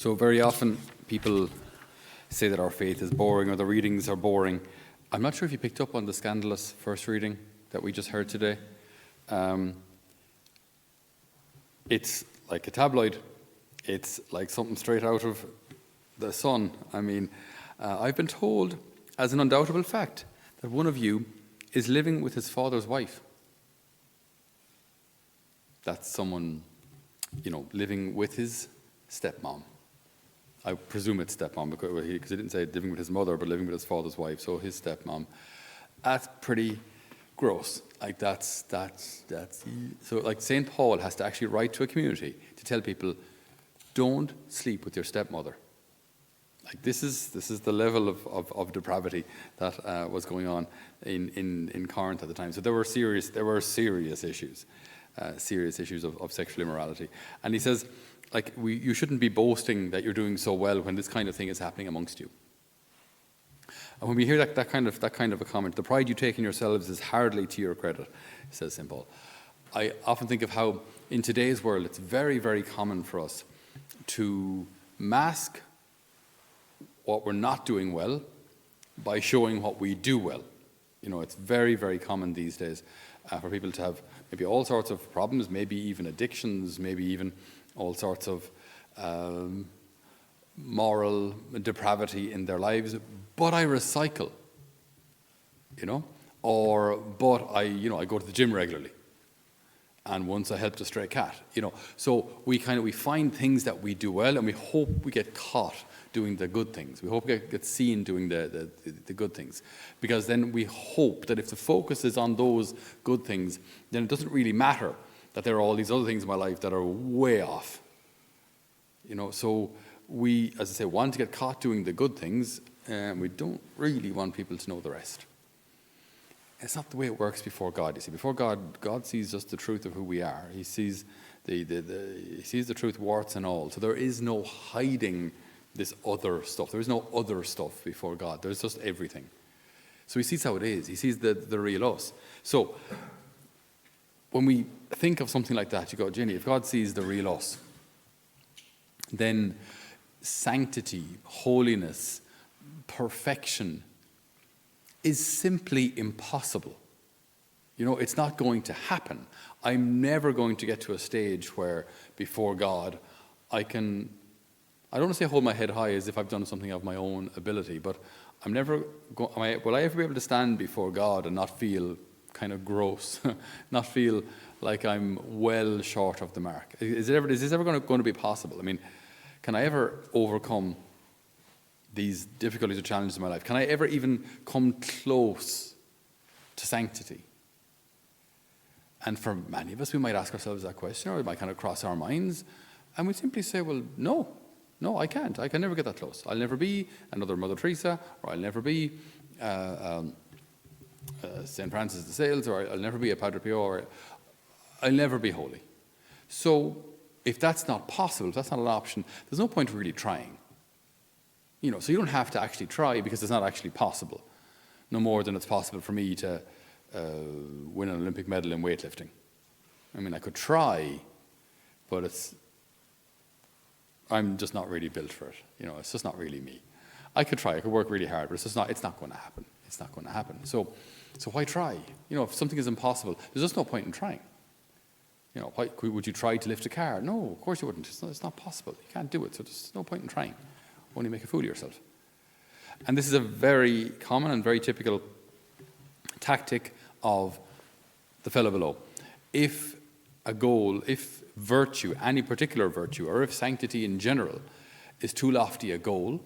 So very often people say that our faith is boring or the readings are boring. I'm not sure if you picked up on the scandalous first reading that we just heard today. It's like a tabloid. It's like something straight out of the Sun. I mean, I've been told as an undoubtable fact that one of you is living with his father's wife. That's someone, living with his stepmom. I presume it's stepmom because he didn't say living with his mother, but living with his father's wife, so his stepmom. That's pretty gross. Like that's so. Like St. Paul has to actually write to a community to tell people, don't sleep with your stepmother. Like this is the level of depravity that was going on in Corinth at the time. So there were serious issues. Serious issues of sexual immorality. And he says, you shouldn't be boasting that you're doing so well when this kind of thing is happening amongst you. And when we hear that kind of a comment, the pride you take in yourselves is hardly to your credit, says St. Paul. I often think of how in today's world it's very, very common for us to mask what we're not doing well by showing what we do well. It's very, very common these days for people to have maybe all sorts of problems, maybe even addictions, maybe even all sorts of moral depravity in their lives. But I recycle, but I go to the gym regularly. And once I helped a stray cat, So we find things that we do well, and we hope we get caught doing the good things. We hope we get seen doing the good things. Because then we hope that if the focus is on those good things, then it doesn't really matter that there are all these other things in my life that are way off. So we, as I say, want to get caught doing the good things, and we don't really want people to know the rest. It's not the way it works before God. You see, before God, God sees just the truth of who we are. He sees he sees the truth, warts and all. So there is no hiding this other stuff. There is no other stuff before God. There's just everything. So he sees how it is. He sees the real us. So when we think of something like that, you go, Jenny, if God sees the real us, then sanctity, holiness, perfection is simply impossible. It's not going to happen. I'm never going to get to a stage where before God I don't want to say hold my head high as if I've done something of my own ability, but will I ever be able to stand before God and not feel kind of gross, not feel like I'm well short of the mark? Is this ever going to be possible? I mean, can I ever overcome these difficulties or challenges in my life? Can I ever even come close to sanctity? And for many of us, we might ask ourselves that question, or it might kind of cross our minds, and we simply say, well, no, I can't. I can never get that close. I'll never be another Mother Teresa, or I'll never be St. Francis de Sales, or I'll never be a Padre Pio, or I'll never be holy. So if that's not possible, if that's not an option, there's no point really trying. So you don't have to actually try because it's not actually possible. No more than it's possible for me to win an Olympic medal in weightlifting. I mean, I could try, but I'm just not really built for it. It's just not really me. I could try, I could work really hard, but it's not going to happen. It's not going to happen. So why try? If something is impossible, there's just no point in trying. Why would you try to lift a car? No, of course you wouldn't. It's not possible. You can't do it, so there's no point in trying. Only make a fool of yourself. And this is a very common and very typical tactic of the fellow below. If virtue, any particular virtue, or if sanctity in general is too lofty a goal,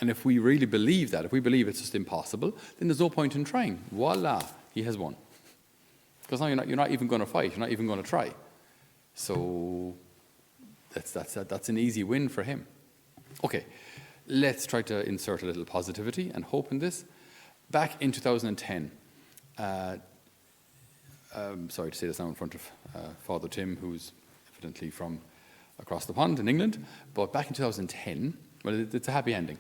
and if we really believe that, if we believe it's just impossible, then there's no point in trying. Voila, he has won. Because now you're not even going to fight, you're not even going to try. So that's an easy win for him. Okay. Let's try to insert a little positivity and hope in this. Back in 2010, I'm sorry to say this now in front of Father Tim, who's evidently from across the pond in England, but back in 2010, well, it's a happy ending.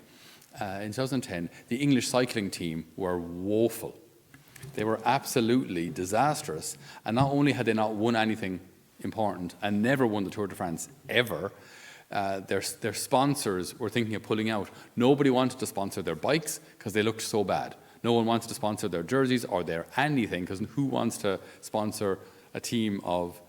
In 2010, the English cycling team were woeful. They were absolutely disastrous, and not only had they not won anything important and never won the Tour de France ever, Their sponsors were thinking of pulling out. Nobody wanted to sponsor their bikes because they looked so bad. No one wanted to sponsor their jerseys or their anything, because who wants to sponsor a team of,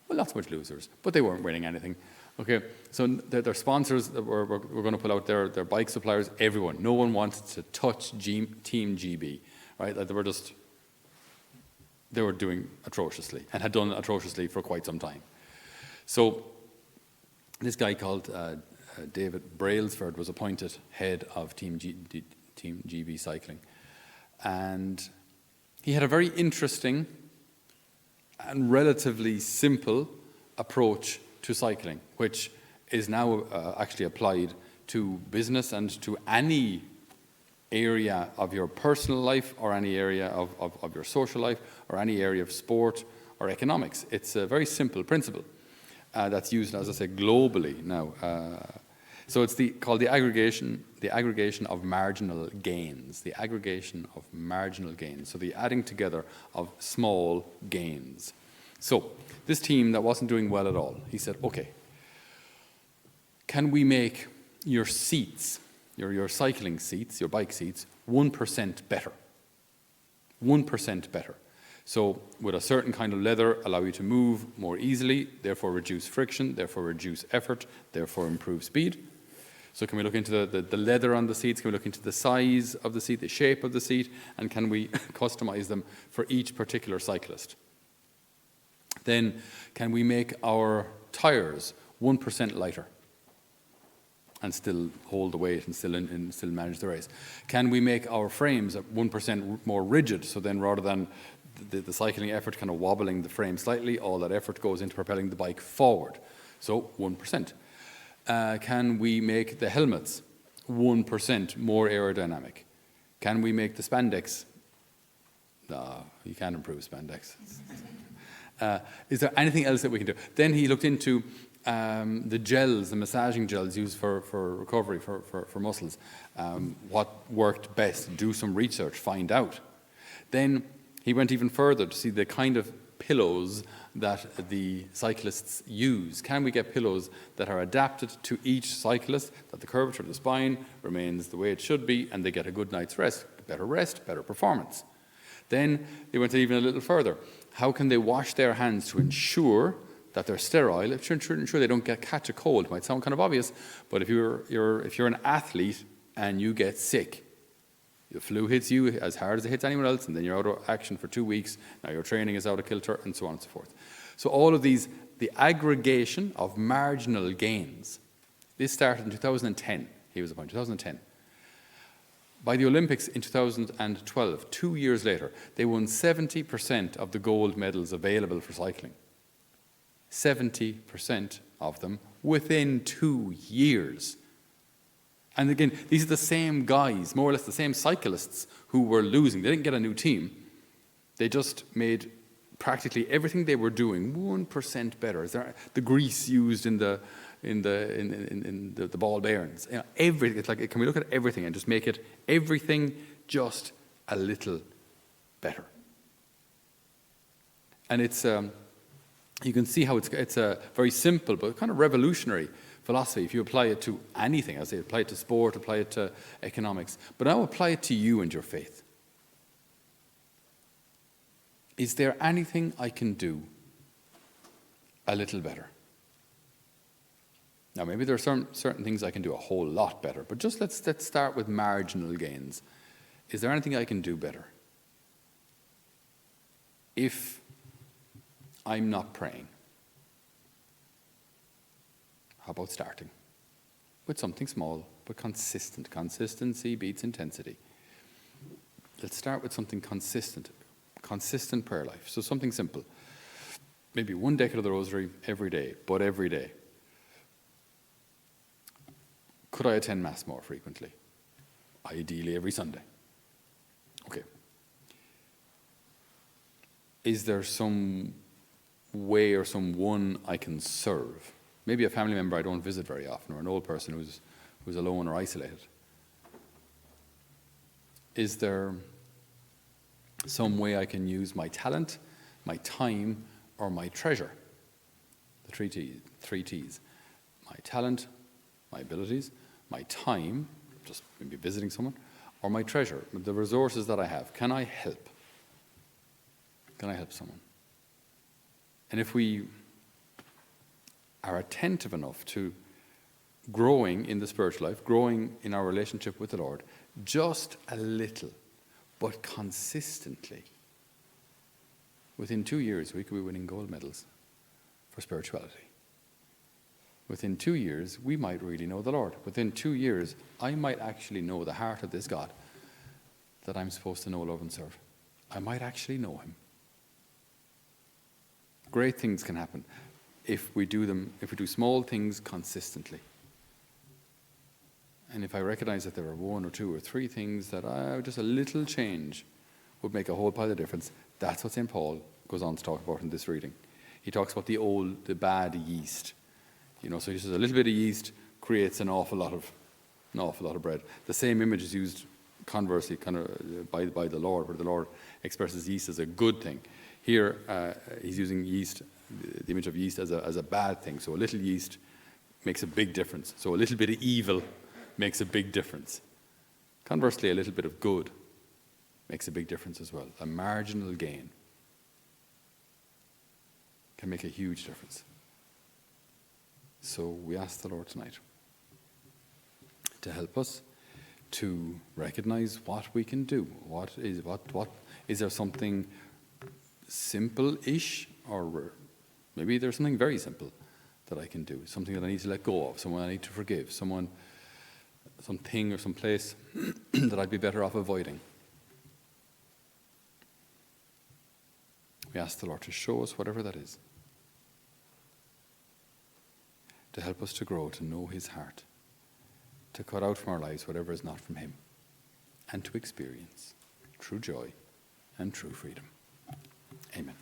well, not so much losers, but they weren't winning anything. Okay, so their sponsors were going to pull out their bike suppliers, everyone. No one wanted to touch Team GB, right? Like they were doing atrociously and had done atrociously for quite some time. So this guy called David Brailsford was appointed head of Team GB Cycling. And he had a very interesting and relatively simple approach to cycling, which is now actually applied to business and to any area of your personal life or any area of your social life or any area of sport or economics. It's a very simple principle that's used, as I say, globally now. So it's called the aggregation of marginal gains. The aggregation of marginal gains. So the adding together of small gains. So this team that wasn't doing well at all, he said, okay, can we make your seats, your cycling seats, your bike seats, 1% better? 1% better. So with a certain kind of leather, allow you to move more easily, therefore reduce friction, therefore reduce effort, therefore improve speed. So can we look into the leather on the seats? Can we look into the size of the seat, the shape of the seat, and can we customize them for each particular cyclist? Then can we make our tires 1% lighter and still hold the weight and still manage the race? Can we make our frames 1% more rigid, so then rather than the cycling effort kind of wobbling the frame slightly, all that effort goes into propelling the bike forward? So 1%. Can we make the helmets 1% more aerodynamic? Can we make the spandex? No, you can't improve spandex. Is there anything else that we can do? Then he looked into the gels, the massaging gels used for recovery, for muscles. What worked best? Do some research, find out. Then he went even further to see the kind of pillows that the cyclists use. Can we get pillows that are adapted to each cyclist, that the curvature of the spine remains the way it should be, and they get a good night's rest, better performance? Then they went even a little further. How can they wash their hands to ensure that they're sterile, ensure they don't catch a cold? It might sound kind of obvious, but if you're an athlete and you get sick, the flu hits you as hard as it hits anyone else, and then you're out of action for 2 weeks. Now your training is out of kilter, and so on and so forth. So all of these, the aggregation of marginal gains, this started in 2010. He was appointed 2010. By the Olympics in 2012, 2 years later, they won 70% of the gold medals available for cycling. 70% of them within 2 years. And again, these are the same guys, more or less the same cyclists who were losing. They didn't get a new team. They just made practically everything they were doing 1% better. Is there the grease used in the ball bearings? You know, everything. It's like, can we look at everything and just make it everything just a little better? And it's you can see how it's a very simple but kind of revolutionary philosophy. If you apply it to anything, I say apply it to sport, apply it to economics, but now apply it to you and your faith. Is there anything I can do a little better? Now, maybe there are certain things I can do a whole lot better, but just let's start with marginal gains. Is there anything I can do better? If I'm not praying, how about starting with something small but consistent? Consistency beats intensity. Let's start with something consistent prayer life. So something simple. Maybe 1 decade of the rosary every day, but every day. Could I attend Mass more frequently? Ideally every Sunday. Okay. Is there some way or someone I can serve? Maybe a family member I don't visit very often, or an old person who's alone or isolated. Is there some way I can use my talent, my time, or my treasure? The three T's. My talent, my abilities, my time, just maybe visiting someone, or my treasure, the resources that I have. Can I help? Can I help someone? And if we are attentive enough to growing in the spiritual life, growing in our relationship with the Lord, just a little, but consistently, within 2 years, we could be winning gold medals for spirituality. Within 2 years, we might really know the Lord. Within 2 years, I might actually know the heart of this God that I'm supposed to know, love, and serve. I might actually know him. Great things can happen if we do small things consistently. And if I recognize that there are 1 or 2 or 3 things that just a little change would make a whole pile of difference, that's what St. Paul goes on to talk about in this reading. He talks about the bad yeast. So he says a little bit of yeast creates an awful lot of bread. The same image is used conversely kind of by the Lord, where the Lord expresses yeast as a good thing. Here he's using yeast, the image of yeast, as a bad thing. So a little yeast makes a big difference. So a little bit of evil makes a big difference. Conversely, a little bit of good makes a big difference as well. A marginal gain can make a huge difference. So we ask the Lord tonight to help us to recognize what we can do. What is there something simple-ish, or maybe there's something very simple that I can do, something that I need to let go of, someone I need to forgive, something or some place that I'd be better off avoiding. We ask the Lord to show us whatever that is, to help us to grow, to know his heart, to cut out from our lives whatever is not from him, and to experience true joy and true freedom. Amen.